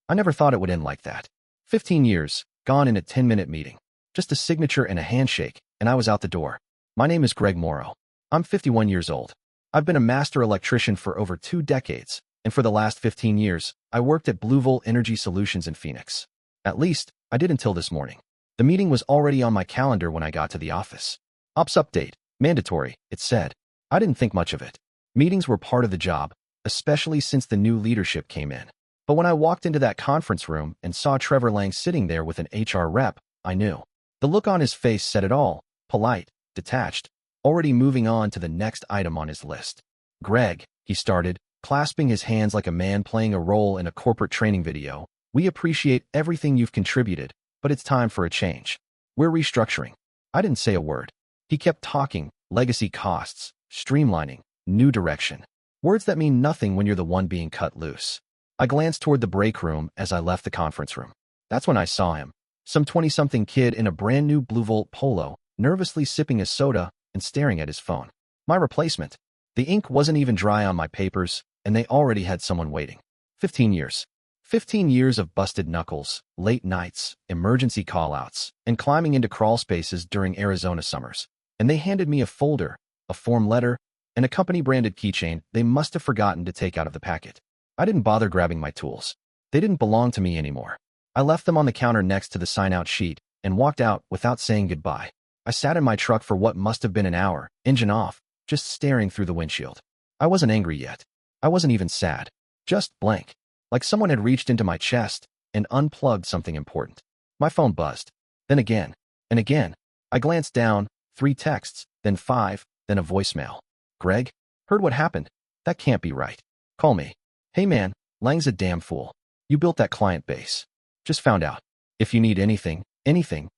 I never thought it would end like that. 15 years, gone in a 10-minute meeting. Just a signature and a handshake, and I was out the door. My name is Greg Morrow. I'm 51 years old. I've been a master electrician for over 2 decades, and for the last 15 years, I worked at Blueville Energy Solutions in Phoenix. At least, I did until this morning. The meeting was already on my calendar when I got to the office. Ops update, mandatory, it said. I didn't think much of it. Meetings were part of the job, especially since the new leadership came in. But when I walked into that conference room and saw Trevor Lang sitting there with an HR rep, I knew. The look on his face said it all, polite, detached, already moving on to the next item on his list. Greg, he started, clasping his hands like a man playing a role in a corporate training video, we appreciate everything you've contributed, but it's time for a change. We're restructuring. I didn't say a word. He kept talking, legacy costs, streamlining, new direction. Words that mean nothing when you're the one being cut loose. I glanced toward the break room as I left the conference room. That's when I saw him. Some 20-something kid in a brand new Blue Volt polo, nervously sipping a soda and staring at his phone. My replacement. The ink wasn't even dry on my papers, and they already had someone waiting. 15 years. 15 years of busted knuckles, late nights, emergency call-outs, and climbing into crawl spaces during Arizona summers. And they handed me a folder, a form letter, and a company-branded keychain they must have forgotten to take out of the packet. I didn't bother grabbing my tools. They didn't belong to me anymore. I left them on the counter next to the sign-out sheet and walked out without saying goodbye. I sat in my truck for what must have been an hour, engine off, just staring through the windshield. I wasn't angry yet. I wasn't even sad. Just blank. Like someone had reached into my chest and unplugged something important. My phone buzzed. Then again, and again. I glanced down, 3 texts, then 5, then a voicemail. Greg? Heard what happened? That can't be right. Call me. Hey man, Lang's a damn fool. You built that client base. Just found out. If you need anything,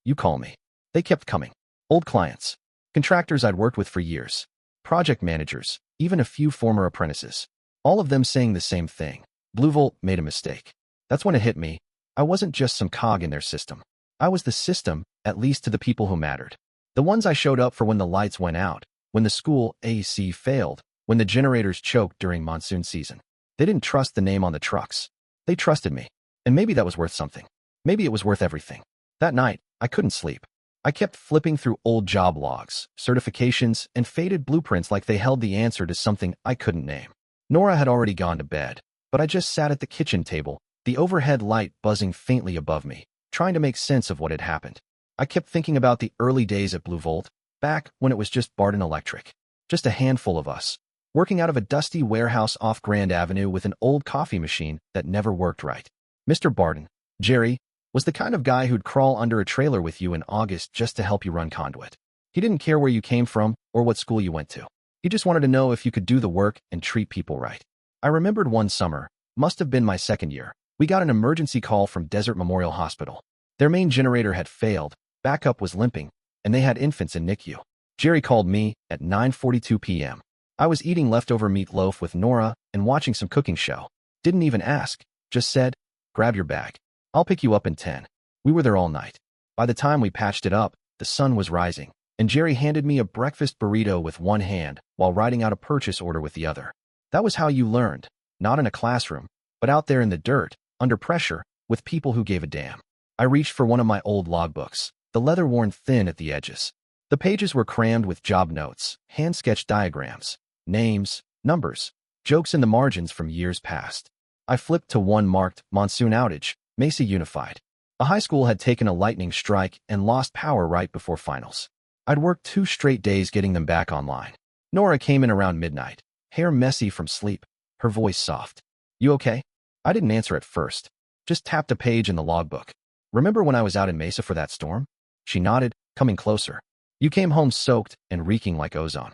you call me. They kept coming. Old clients. Contractors I'd worked with for years. Project managers, even a few former apprentices. All of them saying the same thing. Blue Volt made a mistake. That's when it hit me. I wasn't just some cog in their system. I was the system, at least to the people who mattered. The ones I showed up for when the lights went out, when the school AC failed, when the generators choked during monsoon season. They didn't trust the name on the trucks. They trusted me. And maybe that was worth something. Maybe it was worth everything. That night, I couldn't sleep. I kept flipping through old job logs, certifications, and faded blueprints like they held the answer to something I couldn't name. Nora had already gone to bed, but I just sat at the kitchen table, the overhead light buzzing faintly above me, trying to make sense of what had happened. I kept thinking about the early days at Blue Volt, back when it was just Barden Electric. Just a handful of us, working out of a dusty warehouse off Grand Avenue with an old coffee machine that never worked right. Mr. Barden, Jerry, was the kind of guy who'd crawl under a trailer with you in August just to help you run conduit. He didn't care where you came from or what school you went to. He just wanted to know if you could do the work and treat people right. I remembered one summer, must have been my second year, we got an emergency call from Desert Memorial Hospital. Their main generator had failed, backup was limping, and they had infants in NICU. Jerry called me at 9:42 p.m. I was eating leftover meatloaf with Nora and watching some cooking show. Didn't even ask, just said, grab your bag. I'll pick you up in 10. We were there all night. By the time we patched it up, the sun was rising, and Jerry handed me a breakfast burrito with one hand while writing out a purchase order with the other. That was how you learned, not in a classroom, but out there in the dirt, under pressure, with people who gave a damn. I reached for one of my old logbooks, the leather worn thin at the edges. The pages were crammed with job notes, hand-sketched diagrams, names, numbers, jokes in the margins from years past. I flipped to one marked Monsoon Outage, Mesa Unified. A high school had taken a lightning strike and lost power right before finals. I'd worked 2 straight days getting them back online. Nora came in around midnight, hair messy from sleep, her voice soft. You okay? I didn't answer at first, just tapped a page in the logbook. Remember when I was out in Mesa for that storm? She nodded, coming closer. You came home soaked and reeking like ozone.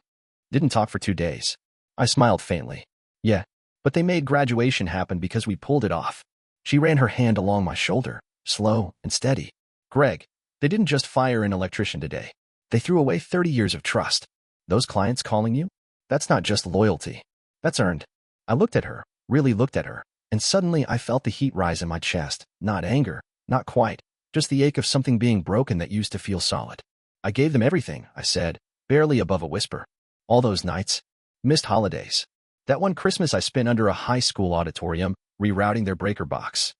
Didn't talk for 2 days. I smiled faintly. Yeah, but they made graduation happen because we pulled it off. She ran her hand along my shoulder, slow and steady. Greg, they didn't just fire an electrician today. They threw away 30 years of trust. Those clients calling you? That's not just loyalty. That's earned. I looked at her, really looked at her, and suddenly I felt the heat rise in my chest. Not anger, not quite, just the ache of something being broken that used to feel solid. I gave them everything, I said, barely above a whisper. All those nights. Missed holidays. That one Christmas I spent under a high school auditorium, rerouting their breaker box.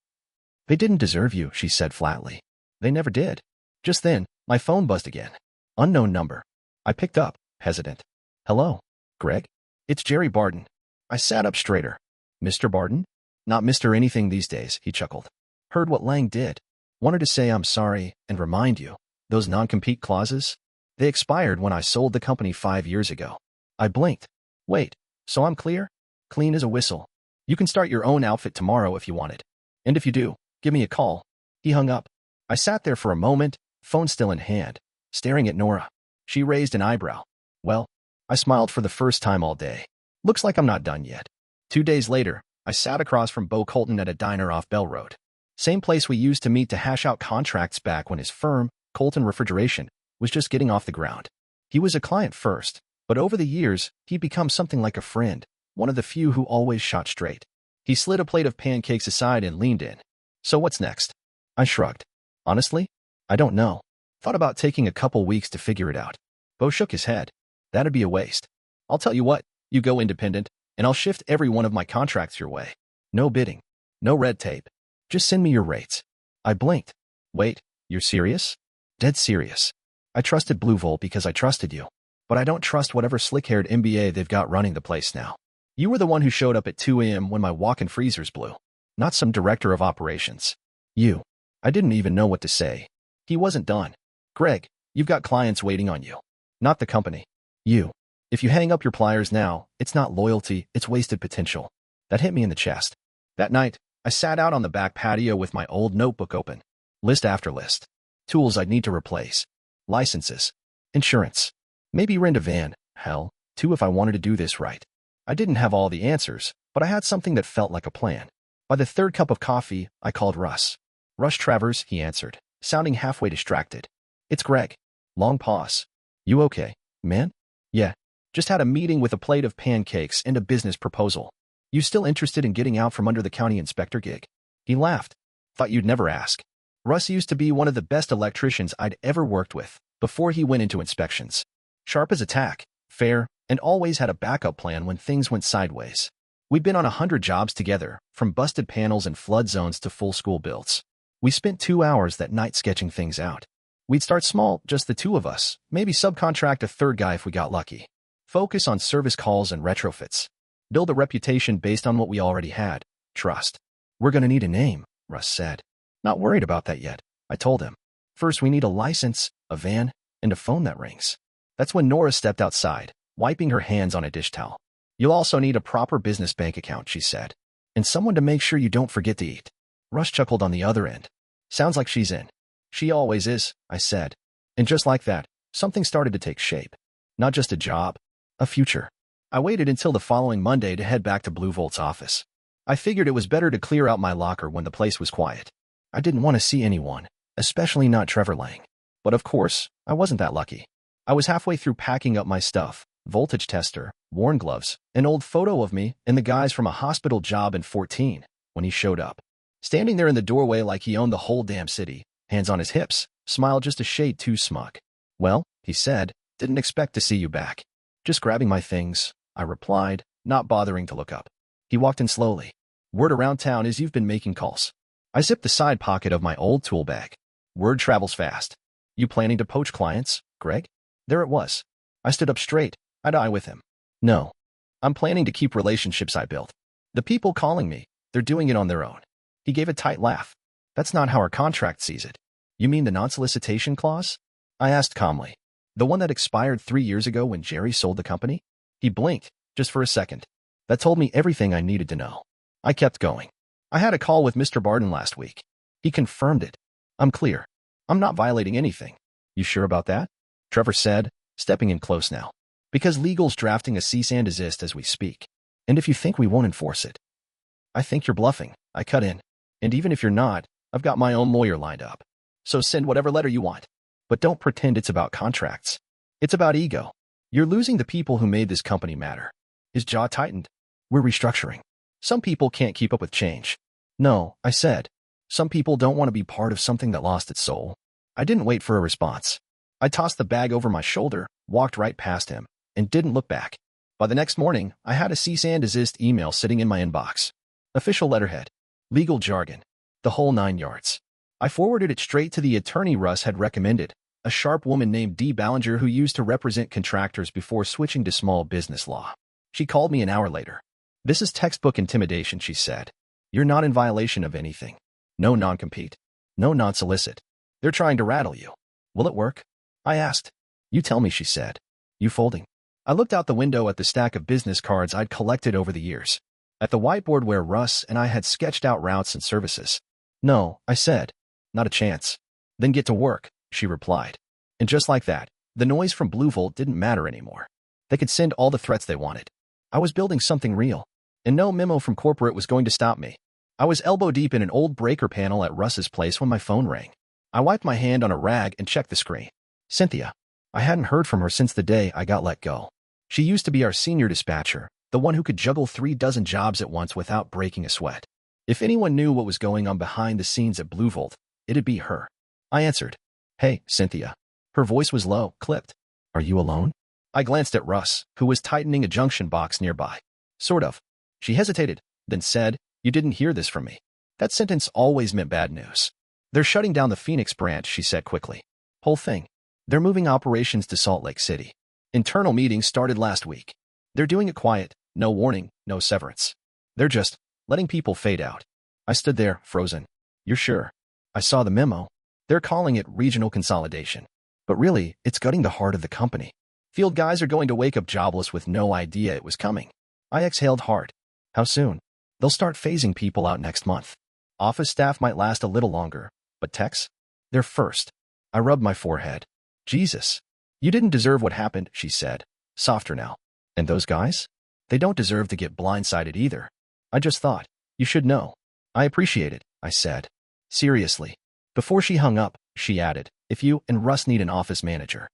They didn't deserve you, she said flatly. They never did. Just then, my phone buzzed again. Unknown number. I picked up, hesitant. Hello, Greg? It's Jerry Barden. I sat up straighter. Mr. Barden? Not Mr. anything these days, he chuckled. Heard what Lang did. Wanted to say I'm sorry and remind you. Those non-compete clauses? They expired when I sold the company 5 years ago. I blinked. Wait, so I'm clear? Clean as a whistle. You can start your own outfit tomorrow if you want it. And if you do, give me a call. He hung up. I sat there for a moment, phone still in hand, staring at Nora. She raised an eyebrow. Well, I smiled for the first time all day. Looks like I'm not done yet. 2 days later, I sat across from Bo Colton at a diner off Bell Road. Same place we used to meet to hash out contracts back when his firm, Colton Refrigeration, was just getting off the ground. He was a client first, but over the years, he'd become something like a friend, one of the few who always shot straight. He slid a plate of pancakes aside and leaned in. So what's next? I shrugged. Honestly, I don't know. Thought about taking a couple weeks to figure it out. Bo shook his head. That'd be a waste. I'll tell you what, you go independent, and I'll shift every one of my contracts your way. No bidding. No red tape. Just send me your rates. I blinked. Wait, you're serious? Dead serious. I trusted Blue Volt because I trusted you. But I don't trust whatever slick-haired MBA they've got running the place now. You were the one who showed up at 2 a.m. when my walk-in freezers blew. Not some director of operations. You. I didn't even know what to say. He wasn't done. Greg, you've got clients waiting on you. Not the company. You. If you hang up your pliers now, it's not loyalty, it's wasted potential. That hit me in the chest. That night, I sat out on the back patio with my old notebook open. List after list. Tools I'd need to replace. Licenses. Insurance. Maybe rent a van. Hell, 2 if I wanted to do this right. I didn't have all the answers, but I had something that felt like a plan. By the 3rd cup of coffee, I called Russ. Russ Travers, he answered, sounding halfway distracted. It's Greg. Long pause. You okay, man? Yeah. Just had a meeting with a plate of pancakes and a business proposal. You still interested in getting out from under the county inspector gig? He laughed. Thought you'd never ask. Russ used to be one of the best electricians I'd ever worked with before he went into inspections. Sharp as a tack, fair, and always had a backup plan when things went sideways. We'd been on 100 jobs together, from busted panels and flood zones to full school builds. We spent 2 hours that night sketching things out. We'd start small, just the 2 of us, maybe subcontract a 3rd guy if we got lucky. Focus on service calls and retrofits. Build a reputation based on what we already had. Trust. We're gonna need a name, Russ said. Not worried about that yet, I told him. First we need a license, a van, and a phone that rings. That's when Nora stepped outside, wiping her hands on a dish towel. You'll also need a proper business bank account, she said. And someone to make sure you don't forget to eat. Russ chuckled on the other end. Sounds like she's in. She always is, I said. And just like that, something started to take shape. Not just a job, a future. I waited until the following Monday to head back to Blue Volt's office. I figured it was better to clear out my locker when the place was quiet. I didn't want to see anyone, especially not Trevor Lang. But of course, I wasn't that lucky. I was halfway through packing up my stuff, voltage tester, worn gloves, an old photo of me, and the guys from a hospital job in 14, when he showed up. Standing there in the doorway like he owned the whole damn city, hands on his hips, smiled just a shade too smug. Well, he said, didn't expect to see you back. Just grabbing my things, I replied, not bothering to look up. He walked in slowly. Word around town is you've been making calls. I zipped the side pocket of my old tool bag. Word travels fast. You planning to poach clients, Greg? There it was. I stood up straight, eye-to-eye with him. No. I'm planning to keep relationships I built. The people calling me, they're doing it on their own. He gave a tight laugh. That's not how our contract sees it. You mean the non-solicitation clause? I asked calmly. The one that expired 3 years ago when Jerry sold the company? He blinked, just for a second. That told me everything I needed to know. I kept going. I had a call with Mr. Barden last week. He confirmed it. I'm clear. I'm not violating anything. You sure about that? Trevor said, stepping in close now. Because legal's drafting a cease and desist as we speak. And if you think we won't enforce it, I think you're bluffing. I cut in. And even if you're not, I've got my own lawyer lined up. So send whatever letter you want. But don't pretend it's about contracts. It's about ego. You're losing the people who made this company matter. His jaw tightened. We're restructuring. Some people can't keep up with change. No, I said. Some people don't want to be part of something that lost its soul. I didn't wait for a response. I tossed the bag over my shoulder, walked right past him, and didn't look back. By the next morning, I had a cease and desist email sitting in my inbox. Official letterhead. Legal jargon. The whole 9 yards. I forwarded it straight to the attorney Russ had recommended, a sharp woman named Dee Ballinger who used to represent contractors before switching to small business law. She called me an hour later. "This is textbook intimidation," she said. "You're not in violation of anything. No non-compete. No non-solicit. They're trying to rattle you. Will it work?" I asked. "You tell me," she said. "You folding?" I looked out the window at the stack of business cards I'd collected over the years, at the whiteboard where Russ and I had sketched out routes and services. "No," I said. "Not a chance." "Then get to work," she replied. And just like that, the noise from Blue Volt didn't matter anymore. They could send all the threats they wanted. I was building something real, and no memo from corporate was going to stop me. I was elbow deep in an old breaker panel at Russ's place when my phone rang. I wiped my hand on a rag and checked the screen. Cynthia. I hadn't heard from her since the day I got let go. She used to be our senior dispatcher, the one who could juggle 36 jobs at once without breaking a sweat. If anyone knew what was going on behind the scenes at Blue Volt, it'd be her. I answered. "Hey, Cynthia." Her voice was low, clipped. "Are you alone?" I glanced at Russ, who was tightening a junction box nearby. "Sort of." She hesitated, then said, "You didn't hear this from me." That sentence always meant bad news. "They're shutting down the Phoenix branch," she said quickly. "Whole thing. They're moving operations to Salt Lake City. Internal meetings started last week. They're doing it quiet, no warning, no severance. They're just letting people fade out." I stood there, frozen. "You're sure?" "I saw the memo. They're calling it regional consolidation. But really, it's gutting the heart of the company. Field guys are going to wake up jobless with no idea it was coming." I exhaled hard. "How soon?" "They'll start phasing people out next month. Office staff might last a little longer, but techs? They're first." I rubbed my forehead. "Jesus. You didn't deserve what happened," she said, softer now. "And those guys? They don't deserve to get blindsided either. I just thought, you should know." "I appreciate it," I said. Seriously. Before she hung up, she added, "If you and Russ need an office manager,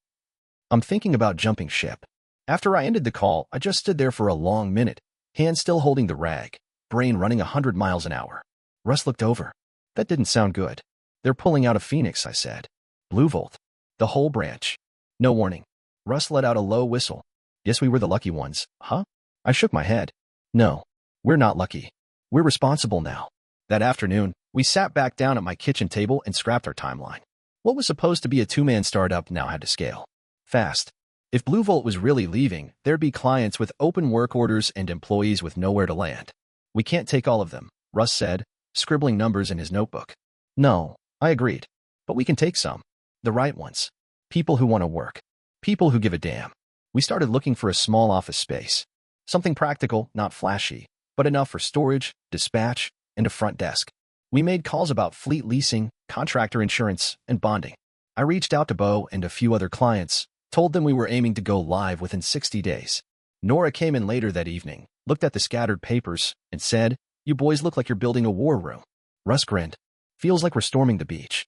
I'm thinking about jumping ship." After I ended the call, I just stood there for a long minute, hand still holding the rag, brain running 100 miles an hour. Russ looked over. "That didn't sound good." "They're pulling out of Phoenix," I said. "Blue Volt. The whole branch." No warning. Russ let out a low whistle. "Guess we were the lucky ones, huh?" I shook my head. "No, we're not lucky. We're responsible now." That afternoon, we sat back down at my kitchen table and scrapped our timeline. What was supposed to be a two-man startup now had to scale fast. If Blue Volt was really leaving, there'd be clients with open work orders and employees with nowhere to land. "We can't take all of them," Russ said, scribbling numbers in his notebook. "No," I agreed. "But we can take some. The right ones. People who want to work. People who give a damn." We started looking for a small office space. Something practical, not flashy, but enough for storage, dispatch, and a front desk. We made calls about fleet leasing, contractor insurance, and bonding. I reached out to Bo and a few other clients, told them we were aiming to go live within 60 days. Nora came in later that evening, looked at the scattered papers, and said, "You boys look like you're building a war room." Russ grinned. "Feels like we're storming the beach."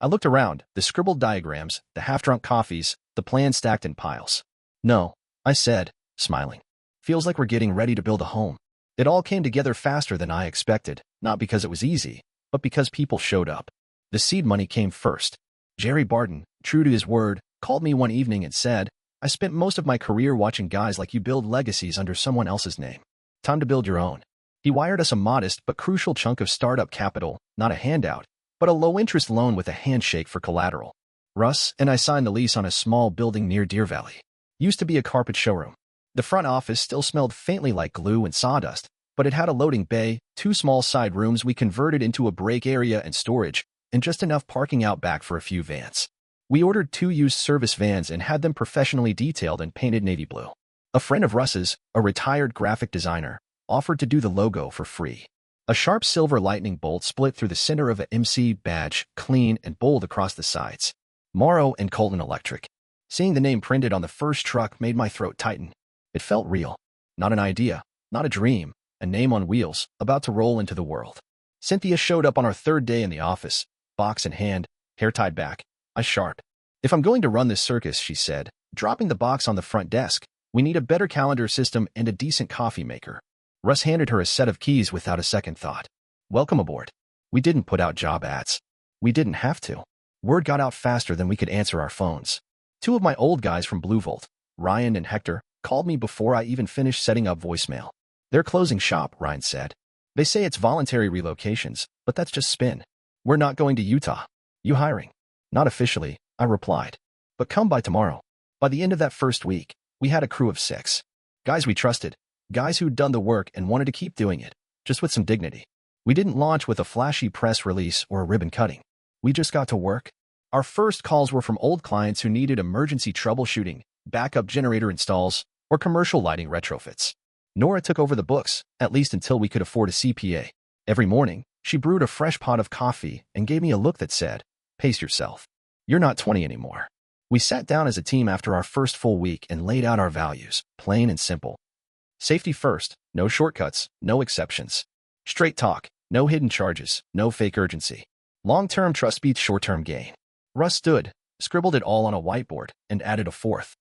I looked around, the scribbled diagrams, the half-drunk coffees, the plans stacked in piles. "No," I said, smiling. "Feels like we're getting ready to build a home." It all came together faster than I expected, not because it was easy, but because people showed up. The seed money came first. Jerry Barton, true to his word, called me one evening and said, "I spent most of my career watching guys like you build legacies under someone else's name. Time to build your own." He wired us a modest but crucial chunk of startup capital, not a handout, but a low-interest loan with a handshake for collateral. Russ and I signed the lease on a small building near Deer Valley. Used to be a carpet showroom. The front office still smelled faintly like glue and sawdust, but it had a loading bay, 2 small side rooms we converted into a break area and storage, and just enough parking out back for a few vans. We ordered 2 used service vans and had them professionally detailed and painted navy blue. A friend of Russ's, a retired graphic designer, offered to do the logo for free. A sharp silver lightning bolt split through the center of a MC badge, clean and bold across the sides. Morrow and Colton Electric. Seeing the name printed on the first truck made my throat tighten. It felt real. Not an idea, not a dream, a name on wheels, about to roll into the world. Cynthia showed up on our 3rd day in the office, box in hand, hair tied back, eyes sharp. "If I'm going to run this circus," she said, dropping the box on the front desk, "we need a better calendar system and a decent coffee maker." Russ handed her a set of keys without a second thought. "Welcome aboard." We didn't put out job ads. We didn't have to. Word got out faster than we could answer our phones. 2 of my old guys from Blue Volt, Ryan and Hector, called me before I even finished setting up voicemail. "They're closing shop," Ryan said. They say it's voluntary relocations, but that's just spin. We're not going to Utah. You hiring? Not officially, I replied. But come by tomorrow. By the end of that first week, we had a crew of 6. Guys we trusted. Guys who'd done the work and wanted to keep doing it, just with some dignity. We didn't launch with a flashy press release or a ribbon cutting. We just got to work. Our first calls were from old clients who needed emergency troubleshooting, backup generator installs, or commercial lighting retrofits. Nora took over the books, at least until we could afford a CPA. Every morning, she brewed a fresh pot of coffee and gave me a look that said, "Pace yourself. You're not 20 anymore." We sat down as a team after our first full week and laid out our values, plain and simple. Safety first, no shortcuts, no exceptions. Straight talk, no hidden charges, no fake urgency. Long-term trust beats short-term gain. Russ stood, scribbled it all on a whiteboard, and added a fourth.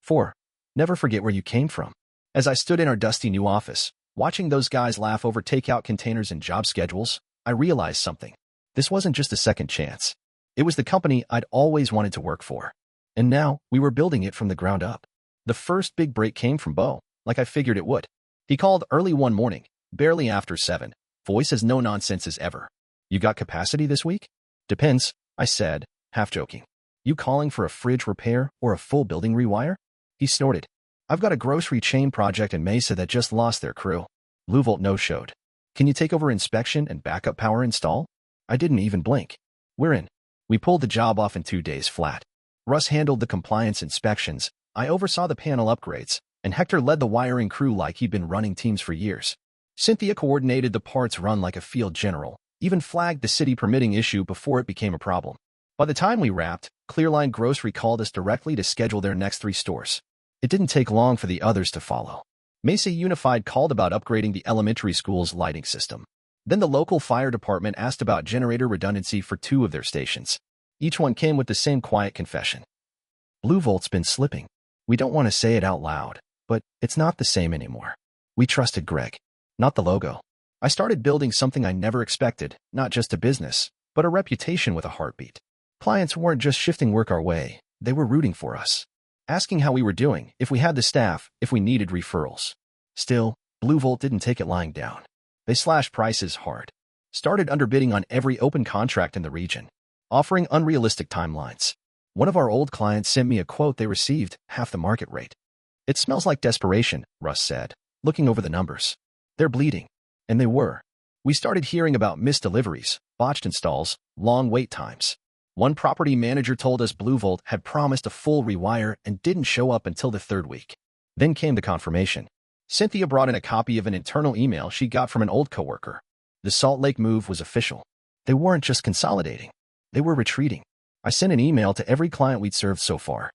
4. Never forget where you came from. As I stood in our dusty new office, watching those guys laugh over takeout containers and job schedules, I realized something. This wasn't just a second chance. It was the company I'd always wanted to work for. And now, we were building it from the ground up. The first big break came from Bo, like I figured it would. He called early one morning, barely after 7, voice as no nonsense as ever. "You got capacity this week?" "Depends," I said, half joking. "You calling for a fridge repair or a full building rewire?" He snorted. "I've got a grocery chain project in Mesa that just lost their crew. Bluevolt no-showed. Can you take over inspection and backup power install?" I didn't even blink. "We're in." We pulled the job off in 2 days flat. Russ handled the compliance inspections, I oversaw the panel upgrades, and Hector led the wiring crew like he'd been running teams for years. Cynthia coordinated the parts run like a field general, even flagged the city permitting issue before it became a problem. By the time we wrapped, Clearline Grocery called us directly to schedule their next 3 stores. It didn't take long for the others to follow. Mesa Unified called about upgrading the elementary school's lighting system. Then the local fire department asked about generator redundancy for 2 of their stations. Each one came with the same quiet confession. "Bluevolt's been slipping. We don't want to say it out loud, but it's not the same anymore." We trusted Greg, not the logo. I started building something I never expected, not just a business, but a reputation with a heartbeat. Clients weren't just shifting work our way, they were rooting for us, asking how we were doing, if we had the staff, if we needed referrals. Still, Bluevolt didn't take it lying down. They slashed prices hard, started underbidding on every open contract in the region, offering unrealistic timelines. One of our old clients sent me a quote they received, half the market rate. "It smells like desperation," Russ said, looking over the numbers. "They're bleeding." And they were. We started hearing about missed deliveries, botched installs, long wait times. One property manager told us Bluevolt had promised a full rewire and didn't show up until the 3rd week. Then came the confirmation. Cynthia brought in a copy of an internal email she got from an old coworker. The Salt Lake move was official. They weren't just consolidating. They were retreating. I sent an email to every client we'd served so far.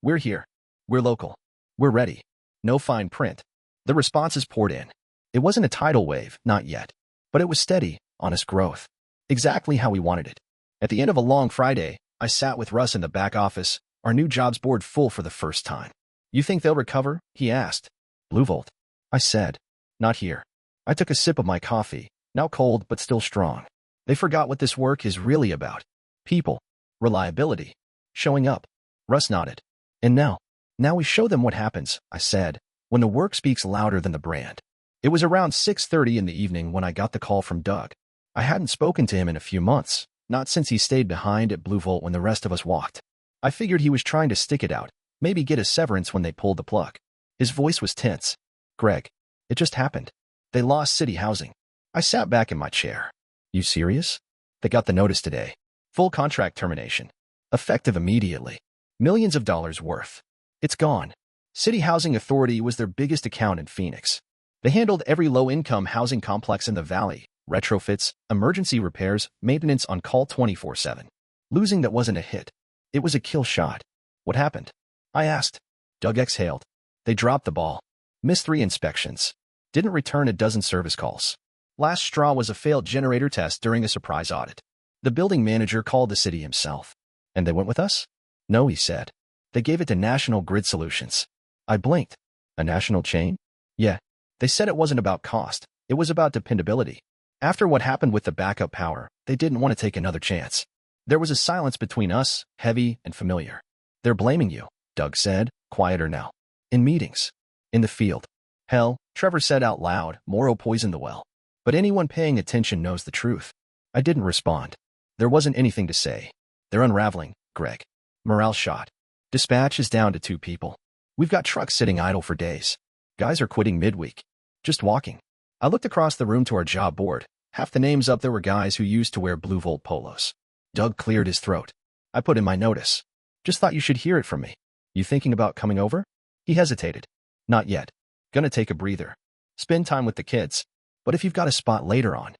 "We're here. We're local. We're ready." No fine print. The responses poured in. It wasn't a tidal wave, not yet. But it was steady, honest growth. Exactly how we wanted it. At the end of a long Friday, I sat with Russ in the back office, our new jobs board full for the first time. "You think they'll recover?" he asked. "Bluevolt," I said. "Not here." I took a sip of my coffee, now cold but still strong. They forgot what this work is really about. People. Reliability. Showing up. Russ nodded. "And now we show them what happens," I said, "when the work speaks louder than the brand." It was around 6:30 in the evening when I got the call from Doug. I hadn't spoken to him in a few months, not since he stayed behind at Bluevolt when the rest of us walked. I figured he was trying to stick it out, maybe get a severance when they pulled the plug. His voice was tense. "Greg, it just happened. They lost city housing." I sat back in my chair. "You serious?" "They got the notice today. Full contract termination. Effective immediately. Millions of dollars worth. It's gone." City Housing Authority was their biggest account in Phoenix. They handled every low-income housing complex in the valley, retrofits, emergency repairs, maintenance on call 24/7. Losing that wasn't a hit. It was a kill shot. "What happened?" I asked. Doug exhaled. "They dropped the ball. Missed 3 inspections. Didn't return a dozen service calls. Last straw was a failed generator test during a surprise audit. The building manager called the city himself." "And they went with us?" "No," he said. "They gave it to National Grid Solutions." I blinked. "A national chain?" "Yeah. They said it wasn't about cost. It was about dependability. After what happened with the backup power, they didn't want to take another chance." There was a silence between us, heavy and familiar. "They're blaming you," Doug said, quieter now. "In meetings. In the field. Hell," Trevor said out loud, "Morrow poisoned the well. but anyone paying attention knows the truth. I didn't respond. There wasn't anything to say. They're unraveling, Greg. Morale shot. Dispatch is down to 2 people. We've got trucks sitting idle for days. Guys are quitting midweek. Just walking. I looked across the room to our job board. Half the names up there were guys who used to wear Blue Volt polos. Doug cleared his throat. I put in my notice. Just thought you should hear it from me. You thinking about coming over? He hesitated. Not yet. Gonna take a breather. Spend time with the kids. But if you've got a spot later on.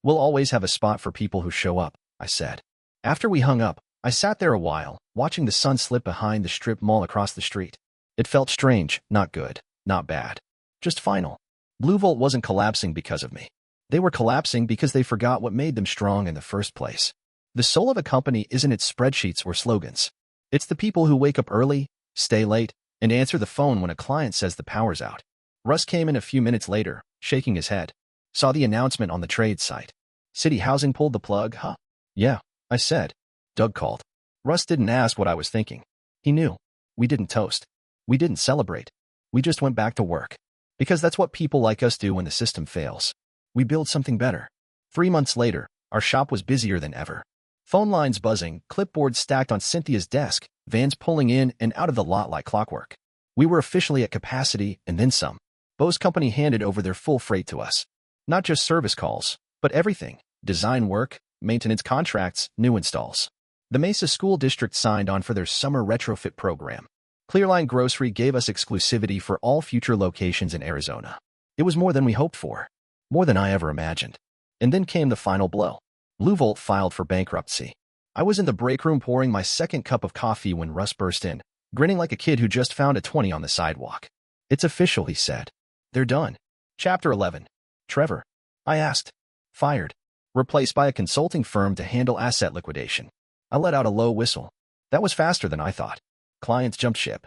We'll always have a spot for people who show up, I said. After we hung up, I sat there a while, watching the sun slip behind the strip mall across the street. It felt strange, not good, not bad. Just final. Blue Volt wasn't collapsing because of me. They were collapsing because they forgot what made them strong in the first place. The soul of a company isn't its spreadsheets or slogans. It's the people who wake up early, stay late, and answer the phone when a client says the power's out. Russ came in a few minutes later, shaking his head. Saw the announcement on the trade site. City Housing pulled the plug, huh? Yeah, I said. Doug called. Russ didn't ask what I was thinking. He knew. We didn't toast. We didn't celebrate. We just went back to work. Because that's what people like us do when the system fails. We build something better. 3 months later, our shop was busier than ever. Phone lines buzzing, clipboards stacked on Cynthia's desk, vans pulling in and out of the lot like clockwork. We were officially at capacity and then some. Bo's company handed over their full freight to us. Not just service calls, but everything. Design work, maintenance contracts, new installs. The Mesa School District signed on for their summer retrofit program. Clearline Grocery gave us exclusivity for all future locations in Arizona. It was more than we hoped for. More than I ever imagined. And then came the final blow. Blue Volt filed for bankruptcy. I was in the break room pouring my second cup of coffee when Russ burst in, grinning like a kid who just found a 20 on the sidewalk. It's official, he said. They're done. Chapter 11. Trevor. I asked. Fired. Replaced by a consulting firm to handle asset liquidation. I let out a low whistle. That was faster than I thought. Clients jumped ship.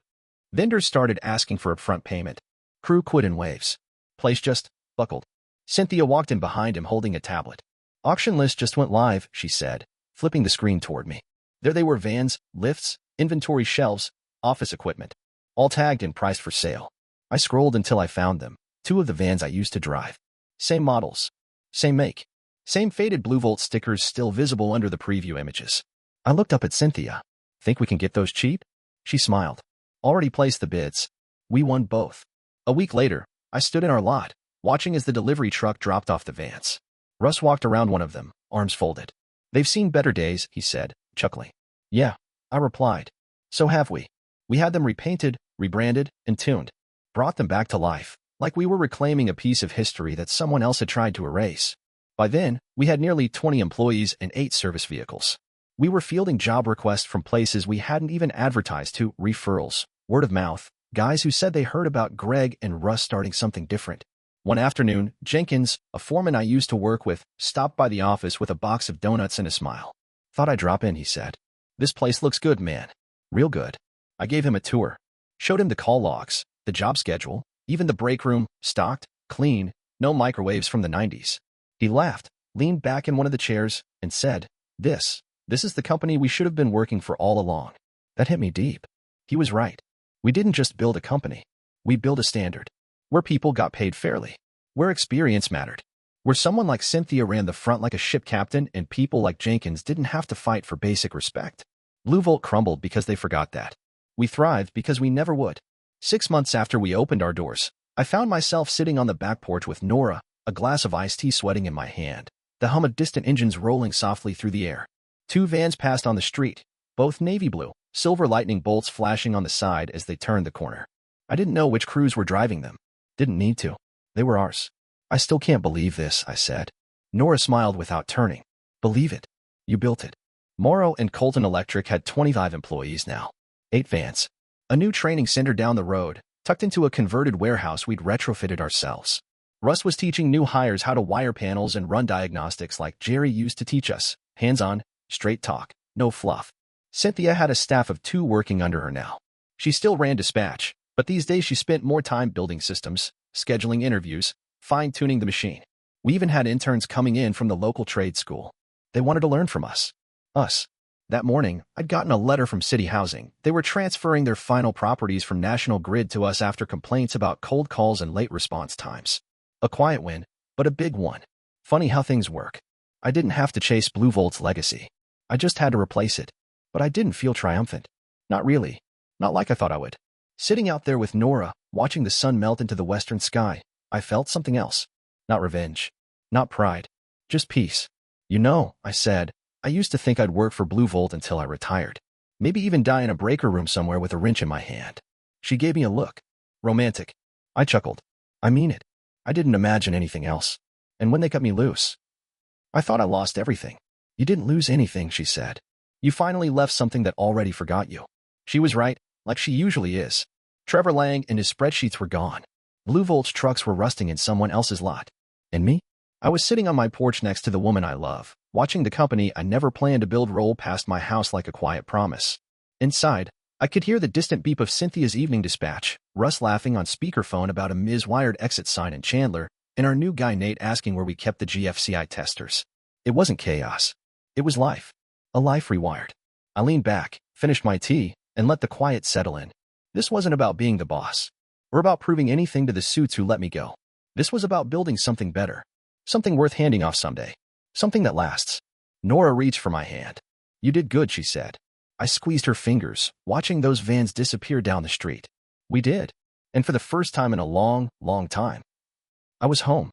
Vendors started asking for upfront payment. Crew quit in waves. Place just buckled. Cynthia walked in behind him holding a tablet. Auction list just went live, she said, flipping the screen toward me. There they were: vans, lifts, inventory shelves, office equipment. All tagged and priced for sale. I scrolled until I found them. 2 of the vans I used to drive. Same models. Same make. Same faded Blue Volt stickers still visible under the preview images. I looked up at Cynthia. Think we can get those cheap? She smiled. Already placed the bids. We won both. A week later, I stood in our lot, watching as the delivery truck dropped off the vans. Russ walked around one of them, arms folded. They've seen better days, he said, chuckling. Yeah, I replied. So have we. We had them repainted, rebranded, and tuned. Brought them back to life, like we were reclaiming a piece of history that someone else had tried to erase. By then, we had nearly 20 employees and 8 service vehicles. We were fielding job requests from places we hadn't even advertised to, referrals, word of mouth, guys who said they heard about Greg and Russ starting something different. One afternoon, Jenkins, a foreman I used to work with, stopped by the office with a box of donuts and a smile. Thought I'd drop in, he said. This place looks good, man. Real good. I gave him a tour. Showed him the call logs, the job schedule, even the break room, stocked, clean, no microwaves from the 90s. He laughed, leaned back in one of the chairs, and said, This is the company we should have been working for all along. That hit me deep. He was right. We didn't just build a company. We built a standard. Where people got paid fairly. Where experience mattered. Where someone like Cynthia ran the front like a ship captain and people like Jenkins didn't have to fight for basic respect. Blue Volt crumbled because they forgot that. We thrived because we never would. 6 months after we opened our doors, I found myself sitting on the back porch with Nora, a glass of iced tea sweating in my hand, the hum of distant engines rolling softly through the air. 2 vans passed on the street, both navy blue, silver lightning bolts flashing on the side as they turned the corner. I didn't know which crews were driving them. Didn't need to. They were ours. I still can't believe this, I said. Nora smiled without turning. Believe it. You built it. Morrow and Colton Electric had 25 employees now. 8 vans. A new training center down the road, tucked into a converted warehouse we'd retrofitted ourselves. Russ was teaching new hires how to wire panels and run diagnostics like Jerry used to teach us. Hands-on, straight talk, no fluff. Cynthia had a staff of 2 working under her now. She still ran dispatch, but these days she spent more time building systems, scheduling interviews, fine-tuning the machine. We even had interns coming in from the local trade school. They wanted to learn from us. That morning, I'd gotten a letter from City Housing. They were transferring their final properties from National Grid to us after complaints about cold calls and late response times. A quiet win, but but a big one. Funny how things work. I didn't have to chase Blue Volt's legacy. I just had to replace it. But I didn't feel triumphant. Not really. Not like I thought I would. Sitting out there with Nora, watching the sun melt into the western sky, I felt something else. Not revenge. Not pride. Just peace. You know, I said, I used to think I'd work for Blue Volt until I retired. Maybe even die in a breaker room somewhere with a wrench in my hand. She gave me a look. Romantic. I chuckled. I mean it. I didn't imagine anything else. And when they cut me loose, I thought I lost everything. You didn't lose anything, she said. You finally left something that already forgot you. She was right, like she usually is. Trevor Lang and his spreadsheets were gone. Blue Volt's trucks were rusting in someone else's lot. And me? I was sitting on my porch next to the woman I love, watching the company I never planned to build roll past my house like a quiet promise. Inside, I could hear the distant beep of Cynthia's evening dispatch, Russ laughing on speakerphone about a Ms. Wired exit sign in Chandler, and our new guy Nate asking where we kept the GFCI testers. It wasn't chaos. It was life. A life rewired. I leaned back, finished my tea, and let the quiet settle in. This wasn't about being the boss, or about proving anything to the suits who let me go. This was about building something better. Something worth handing off someday. Something that lasts. Nora reached for my hand. You did good, she said. I squeezed her fingers, watching those vans disappear down the street. We did. And for the first time in a long, long time, I was home.